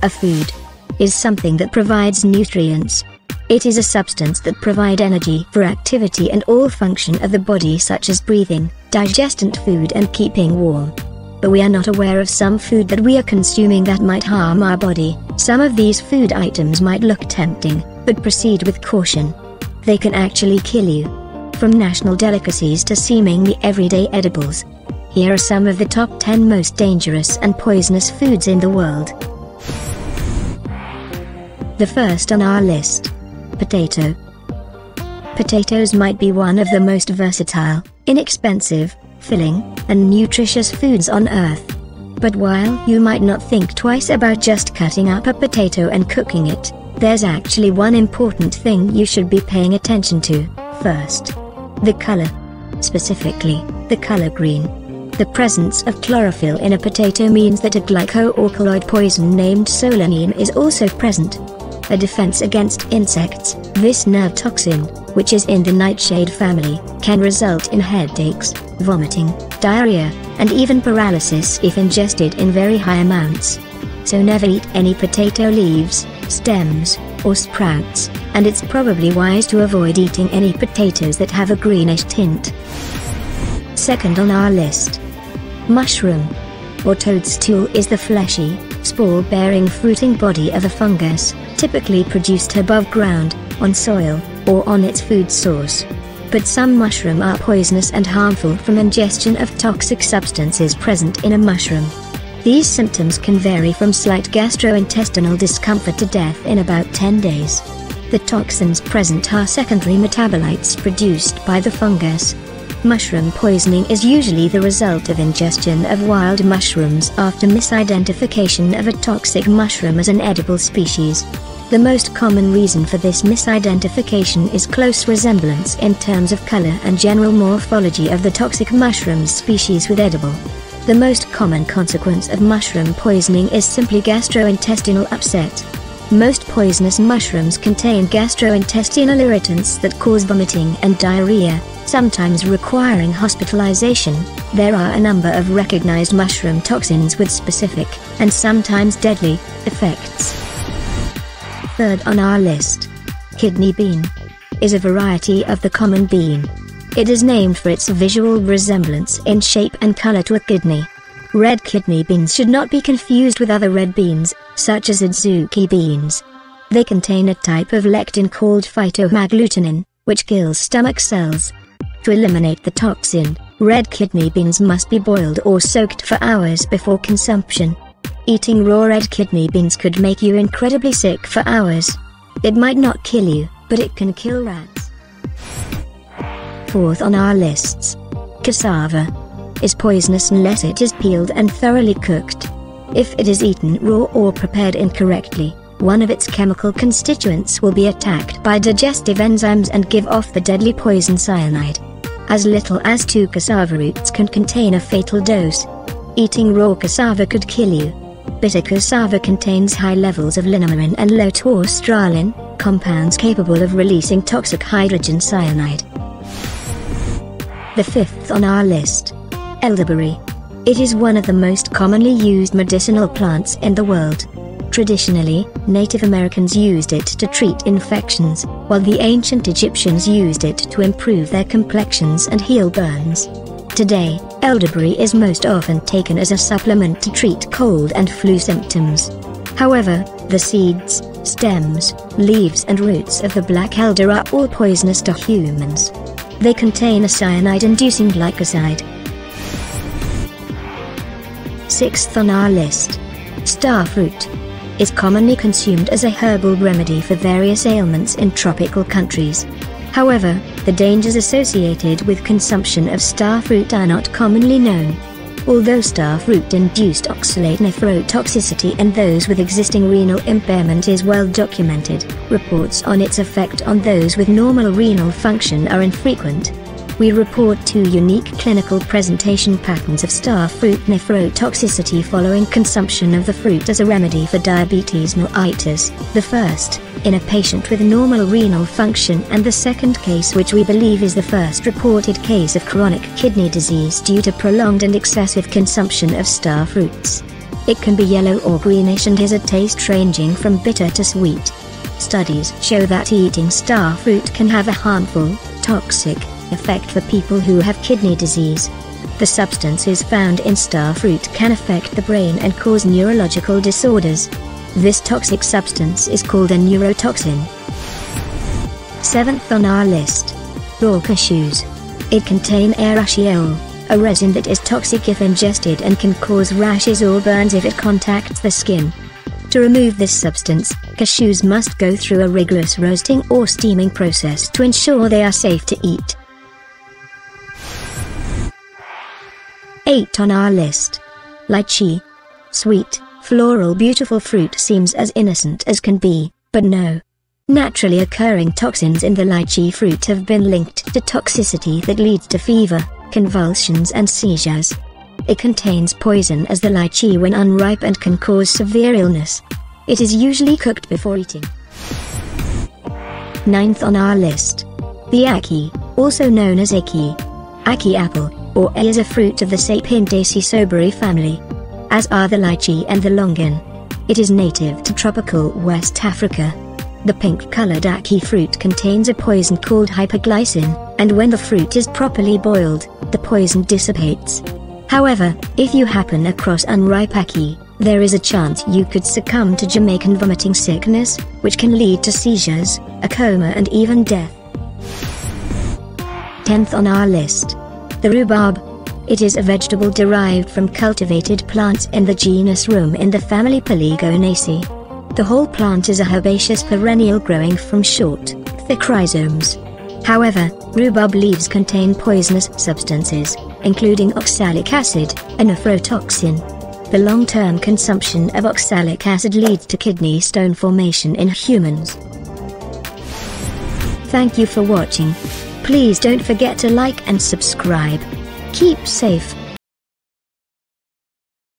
A food is something that provides nutrients. It is a substance that provides energy for activity and all function of the body, such as breathing, digesting food and keeping warm. But we are not aware of some food that we are consuming that might harm our body. Some of these food items might look tempting, but proceed with caution. They can actually kill you. From national delicacies to seemingly everyday edibles. Here are some of the top 10 most dangerous and poisonous foods in the world. The first on our list. Potato. Potatoes might be one of the most versatile, inexpensive, filling, and nutritious foods on earth. But while you might not think twice about just cutting up a potato and cooking it, there's actually one important thing you should be paying attention to. First, the color. Specifically, the color green. The presence of chlorophyll in a potato means that a glycoalkaloid poison named solanine is also present. A defense against insects. This nerve toxin, which is in the nightshade family, can result in headaches, vomiting, diarrhea, and even paralysis if ingested in very high amounts. So never eat any potato leaves, stems, or sprouts, and it's probably wise to avoid eating any potatoes that have a greenish tint. Second on our list. Mushroom, or toadstool, is the fleshy, spore-bearing fruiting body of a fungus, typically produced above ground, on soil, or on its food source. But some mushrooms are poisonous and harmful from ingestion of toxic substances present in a mushroom. These symptoms can vary from slight gastrointestinal discomfort to death in about 10 days. The toxins present are secondary metabolites produced by the fungus. Mushroom poisoning is usually the result of ingestion of wild mushrooms after misidentification of a toxic mushroom as an edible species. The most common reason for this misidentification is close resemblance in terms of color and general morphology of the toxic mushroom species with edible. The most common consequence of mushroom poisoning is simply gastrointestinal upset. Most poisonous mushrooms contain gastrointestinal irritants that cause vomiting and diarrhea, sometimes requiring hospitalization. There are a number of recognized mushroom toxins with specific, and sometimes deadly, effects. Third on our list. Kidney bean is a variety of the common bean. It is named for its visual resemblance in shape and color to a kidney. Red kidney beans should not be confused with other red beans, such as adzuki beans. They contain a type of lectin called phytohemagglutinin, which kills stomach cells. To eliminate the toxin, red kidney beans must be boiled or soaked for hours before consumption. Eating raw red kidney beans could make you incredibly sick for hours. It might not kill you, but it can kill rats. Fourth on our lists. Cassava is poisonous unless it is peeled and thoroughly cooked. If it is eaten raw or prepared incorrectly, one of its chemical constituents will be attacked by digestive enzymes and give off the deadly poison cyanide. As little as 2 cassava roots can contain a fatal dose. Eating raw cassava could kill you. Bitter cassava contains high levels of linamarin and low torstralin, compounds capable of releasing toxic hydrogen cyanide. The fifth on our list. Elderberry. It is one of the most commonly used medicinal plants in the world. Traditionally, Native Americans used it to treat infections, while the ancient Egyptians used it to improve their complexions and heal burns. Today, elderberry is most often taken as a supplement to treat cold and flu symptoms. However, the seeds, stems, leaves and roots of the black elder are all poisonous to humans. They contain a cyanide-inducing glycoside. Sixth on our list. Starfruit is commonly consumed as a herbal remedy for various ailments in tropical countries. However, the dangers associated with consumption of starfruit are not commonly known. Although starfruit-induced oxalate nephrotoxicity in those with existing renal impairment is well documented, reports on its effect on those with normal renal function are infrequent. We report 2 unique clinical presentation patterns of starfruit nephrotoxicity following consumption of the fruit as a remedy for diabetes mellitus. The first, in a patient with normal renal function, and the second case, which we believe is the first reported case of chronic kidney disease due to prolonged and excessive consumption of starfruits. It can be yellow or greenish and has a taste ranging from bitter to sweet. Studies show that eating star fruit can have a harmful, toxic effect for people who have kidney disease. The substances found in star fruit can affect the brain and cause neurological disorders. This toxic substance is called a neurotoxin. 7th on our list. Raw cashews. It contains urushiol, a resin that is toxic if ingested and can cause rashes or burns if it contacts the skin. To remove this substance, cashews must go through a rigorous roasting or steaming process to ensure they are safe to eat. 8 on our list. Lychee. Sweet, floral, beautiful fruit seems as innocent as can be, but no. Naturally occurring toxins in the lychee fruit have been linked to toxicity that leads to fever, convulsions and seizures. It contains poison as the lychee when unripe and can cause severe illness. It is usually cooked before eating. 9th on our list. The ackee, also known as ackee. Ackee apple, or is a fruit of the Sapindaceae soberi family. As are the lychee and the longan. It is native to tropical West Africa. The pink-colored ackee fruit contains a poison called hyperglycin, and when the fruit is properly boiled, the poison dissipates. However, if you happen across unripe ackee, there is a chance you could succumb to Jamaican vomiting sickness, which can lead to seizures, a coma and even death. 10th on our list. The rhubarb. It is a vegetable derived from cultivated plants in the genus Rheum in the family Polygonaceae. The whole plant is a herbaceous perennial growing from short, thick rhizomes. However, rhubarb leaves contain poisonous substances, including oxalic acid, a nephrotoxin. The long-term consumption of oxalic acid leads to kidney stone formation in humans. Thank you for watching. Please don't forget to like and subscribe. Keep safe.